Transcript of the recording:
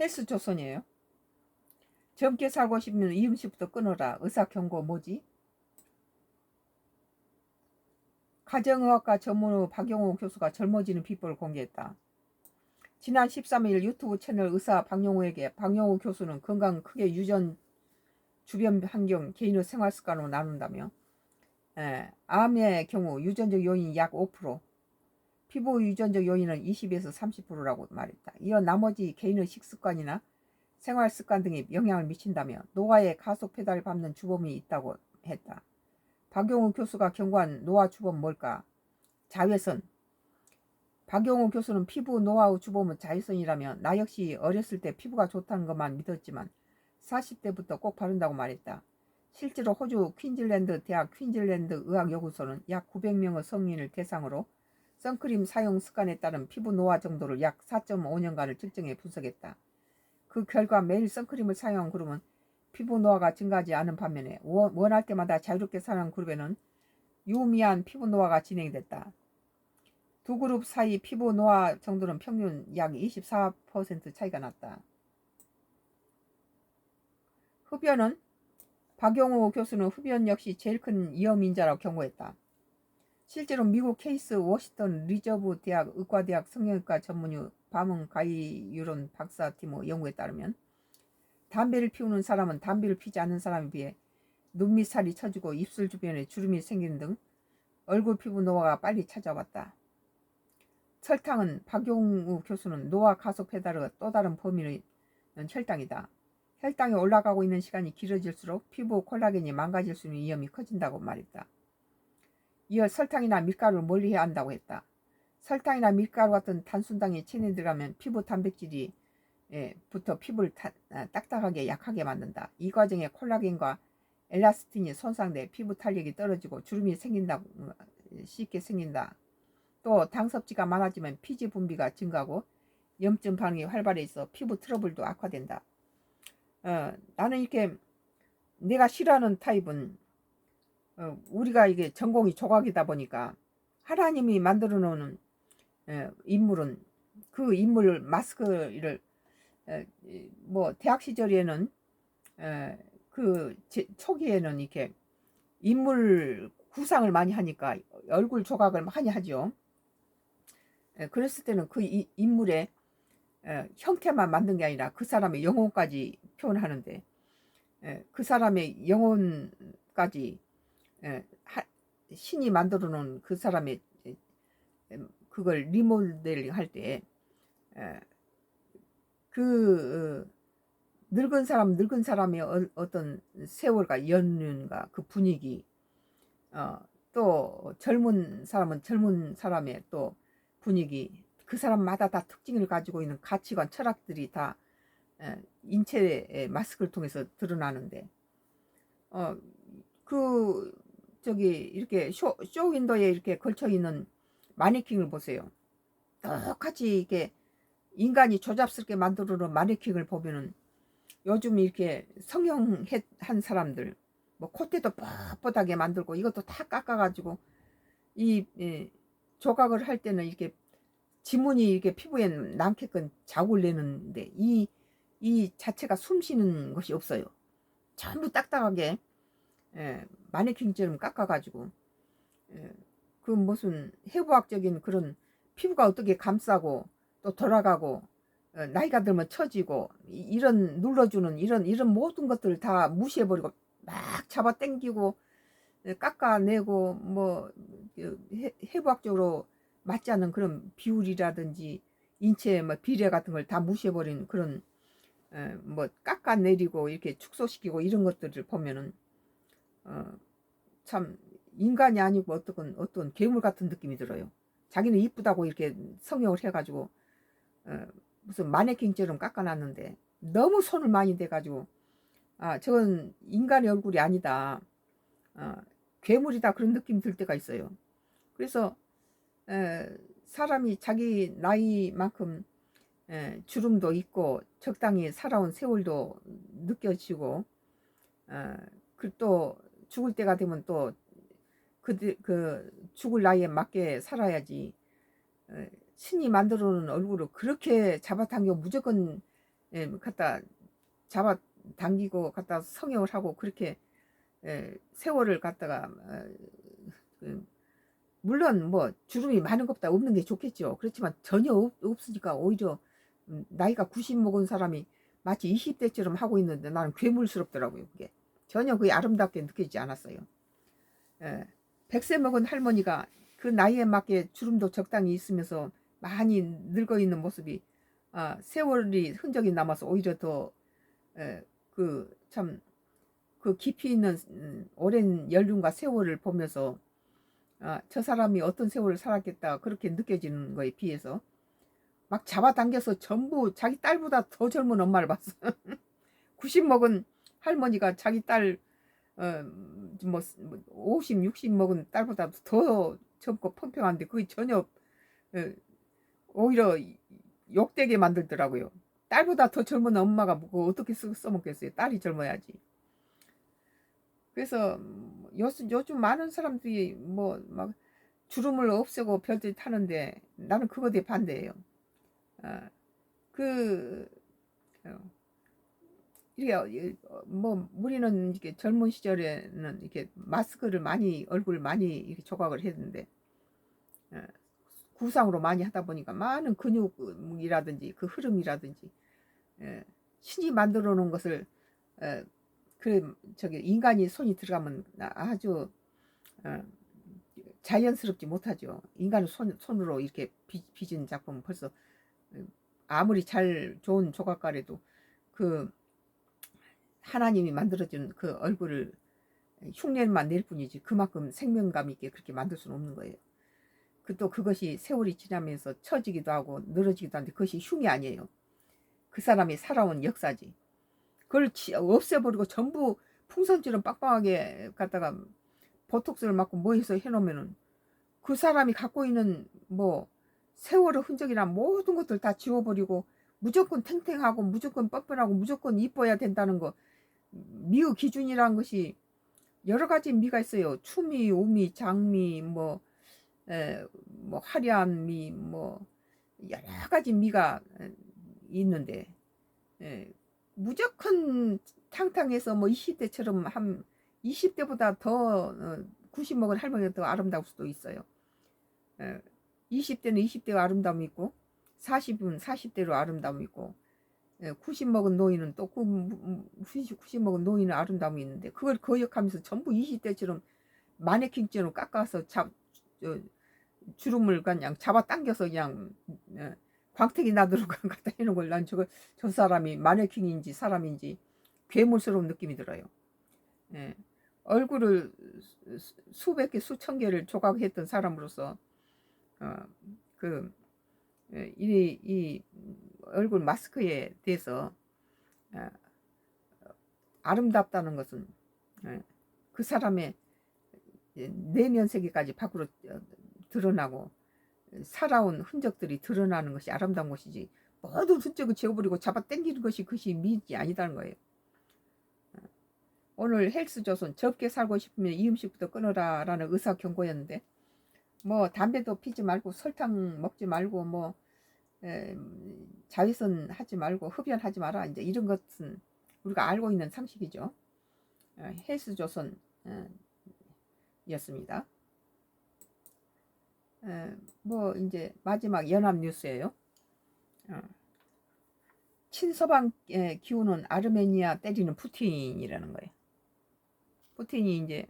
헬스조선이에요. 젊게 살고 싶으면 이 음식부터 끊어라. 의사 경고 뭐지? 가정의학과 전문의 박용우 교수가 젊어지는 비법을 공개했다. 지난 13일 유튜브 채널 의사 박용우에게 박용우 교수는 건강 크게 유전, 주변 환경, 개인의 생활 습관으로 나눈다며 암의 경우 유전적 요인이 약 5%, 피부 유전적 요인은 20에서 30%라고 말했다. 이어 나머지 개인의 식습관이나 생활 습관 등이 영향을 미친다며 노화에 가속 페달을 밟는 주범이 있다고 했다. 박용우 교수가 경고한 노화 주범 뭘까? 자외선. 박용우 교수는 피부 노화의 주범은 자외선이라며 나 역시 어렸을 때 피부가 좋다는 것만 믿었지만 40대부터 꼭 바른다고 말했다. 실제로 호주 퀸즐랜드 대학 퀸즐랜드 의학연구소는 약 900명의 성인을 대상으로 선크림 사용 습관에 따른 피부 노화 정도를 약 4.5년간을 측정해 분석했다. 그 결과 매일 선크림을 사용한 그룹은 피부 노화가 증가하지 않은 반면에 원할 때마다 자유롭게 사용한 그룹에는 유의미한 피부 노화가 진행이 됐다. 두 그룹 사이 피부 노화 정도는 평균 약 24% 차이가 났다. 흡연은 박용우 교수는 흡연 역시 제일 큰 위험인자라고 경고했다. 실제로 미국 케이스 워싱턴 리저브 대학 의과대학 성형외과 전문의 밤은 가이유론 박사팀의 연구에 따르면 담배를 피우는 사람은 담배를 피지 않는 사람에 비해 눈 밑 살이 처지고 입술 주변에 주름이 생기는 등 얼굴 피부 노화가 빨리 찾아왔다. 설탕은 박용우 교수는 노화 가속 페달의 또 다른 범위는 혈당이다. 혈당이 올라가고 있는 시간이 길어질수록 피부 콜라겐이 망가질 수 있는 위험이 커진다고 말했다. 이어 설탕이나 밀가루를 멀리해야 한다고 했다. 설탕이나 밀가루 같은 단순당이 체내에 들어가면 피부 단백질이 부터 피부를 딱딱하게 약하게 만든다. 이 과정에 콜라겐과 엘라스틴이 손상돼 피부 탄력이 떨어지고 주름이 쉽게 생긴다. 또 당섭지가 많아지면 피지 분비가 증가하고 염증 반응이 활발해서 피부 트러블도 악화된다. 나는 이렇게 내가 싫어하는 타입은 우리가 이게 전공이 조각이다 보니까 하나님이 만들어 놓은 인물은 그 인물 마스크를 뭐 대학 시절에는 그 초기에는 이렇게 인물 구상을 많이 하니까 얼굴 조각을 많이 하죠. 그랬을 때는 그 인물의 형태만 만든 게 아니라 그 사람의 영혼까지 표현하는데 그 사람의 영혼까지 신이 만들어 놓은 그 사람의 그걸 리모델링 할 때 그 늙은 사람의 어떤 세월과 연륜과 그 분위기 또 젊은 사람은 젊은 사람의 또 분위기 그 사람마다 다 특징을 가지고 있는 가치관 철학들이 다 인체의 마스크를 통해서 드러나는데 그 저기 이렇게 쇼윈도에 이렇게 걸쳐 있는 마네킹을 보세요. 똑같이 이렇게 인간이 조잡스럽게 만들어 놓은 마네킹을 보면은 요즘 이렇게 성형한 사람들 뭐 콧대도 뻣뻣하게 만들고 이것도 다 깎아가지고 이 조각을 할 때는 이렇게 지문이 이렇게 피부에 남게끔 자국을 내는데 이 자체가 숨 쉬는 것이 없어요. 전부 딱딱하게 마네킹처럼 깎아가지고 그 무슨 해부학적인 그런 피부가 어떻게 감싸고 또 돌아가고 나이가 들면 처지고 이런 눌러주는 이런 모든 것들을 다 무시해버리고 막 잡아 당기고 깎아내고 뭐 해부학적으로 맞지 않는 그런 비율이라든지 인체 뭐 비례 같은 걸 다 무시해버리는 그런 뭐 깎아내리고 이렇게 축소시키고 이런 것들을 보면은 참 인간이 아니고 어떤 괴물 같은 느낌이 들어요. 자기는 이쁘다고 이렇게 성형을 해가지고 무슨 마네킹처럼 깎아놨는데 너무 손을 많이 대가지고 저건 인간의 얼굴이 아니다. 괴물이다 그런 느낌 들 때가 있어요. 그래서 사람이 자기 나이만큼 주름도 있고 적당히 살아온 세월도 느껴지고 또 죽을 때가 되면 또 그 죽을 나이에 맞게 살아야지 신이 만들어 놓은 얼굴을 그렇게 잡아당겨 무조건 갖다 잡아 당기고 갖다 성형을 하고 그렇게 세월을 갖다가 물론 뭐 주름이 많은 것보다 없는 게 좋겠죠. 그렇지만 전혀 없으니까 오히려 나이가 90 먹은 사람이 마치 20대처럼 하고 있는데 나는 괴물스럽더라고요. 그게 전혀 그게 아름답게 느껴지지 않았어요. 100세 먹은 할머니가 그 나이에 맞게 주름도 적당히 있으면서 많이 늙어 있는 모습이 세월이 흔적이 남아서 오히려 더 그 참 그 깊이 있는 오랜 연륜과 세월을 보면서 저 사람이 어떤 세월을 살았겠다 그렇게 느껴지는 거에 비해서 막 잡아당겨서 전부 자기 딸보다 더 젊은 엄마를 봤어. 90 먹은 할머니가 자기 딸 뭐 50, 60 먹은 딸보다 더 젊고 평평한데 그게 전혀 오히려 욕되게 만들더라고요. 딸보다 더 젊은 엄마가 뭐 어떻게 써먹겠어요. 딸이 젊어야지. 그래서 요즘 많은 사람들이 뭐 막 주름을 없애고 별짓 하는데 나는 그거에 반대예요. 그 이게 뭐 우리는 이렇게 젊은 시절에는 이렇게 마스크를 많이 얼굴 많이 이렇게 조각을 했는데 구상으로 많이 하다 보니까 많은 근육이라든지 그 흐름이라든지 신이 만들어 놓은 것을 그 저기 인간이 손이 들어가면 아주 자연스럽지 못하죠. 인간은 손으로 이렇게 빚은 작품은 벌써 아무리 잘 좋은 조각가래도 그 하나님이 만들어준 그 얼굴을 흉내만 낼 뿐이지 그만큼 생명감 있게 그렇게 만들 수는 없는 거예요. 또 그것이 세월이 지나면서 처지기도 하고 늘어지기도 하는데 그것이 흉이 아니에요. 그 사람이 살아온 역사지. 그걸 없애버리고 전부 풍선처럼 빡빡하게 갖다가 보톡스를 맞고 뭐 해서 해놓으면은 그 사람이 갖고 있는 뭐 세월의 흔적이나 모든 것들 다 지워버리고 무조건 탱탱하고 무조건 뻔뻔하고 무조건 이뻐야 된다는 거. 미의 기준이라는 것이 여러 가지 미가 있어요. 추미, 오미, 장미, 뭐 화려한 미, 뭐 여러 가지 미가 있는데 무조건 탕탕해서 뭐 20대처럼 한 20대보다 더 90 먹은 할머니가 더 아름다울 수도 있어요. 20대는 20대가 아름다움이 있고 40은 40대로 아름다움이 있고 90 먹은 노인은 또 90 먹은 노인은 아름다움이 있는데 그걸 거역하면서 전부 20대처럼 마네킹처럼 깎아서 주름을 그냥 잡아당겨서 그냥 광택이 나도록 갖다 해놓은 걸 난 저 사람이 마네킹인지 사람인지 괴물스러운 느낌이 들어요. 얼굴을 수백 개 수천 개를 조각했던 사람으로서 이 얼굴 마스크에 대해서 아름답다는 것은 그 사람의 내면 세계까지 밖으로 드러나고 살아온 흔적들이 드러나는 것이 아름다운 것이지 모든 흔적을 지워버리고 잡아당기는 그것이 미인이 아니다는 거예요. 오늘 헬스조선 젊게 살고 싶으면 이 음식부터 끊어라 라는 의사 경고였는데 뭐 담배도 피지 말고 설탕 먹지 말고 뭐 자외선 하지 말고 흡연하지 마라 이제 이런 것은 우리가 알고 있는 상식이죠. 헬스조선 였습니다. 뭐 이제 마지막 연합뉴스예요. 친서방 기우는 아르메니아 때리는 푸틴이라는 거예요. 푸틴이 이제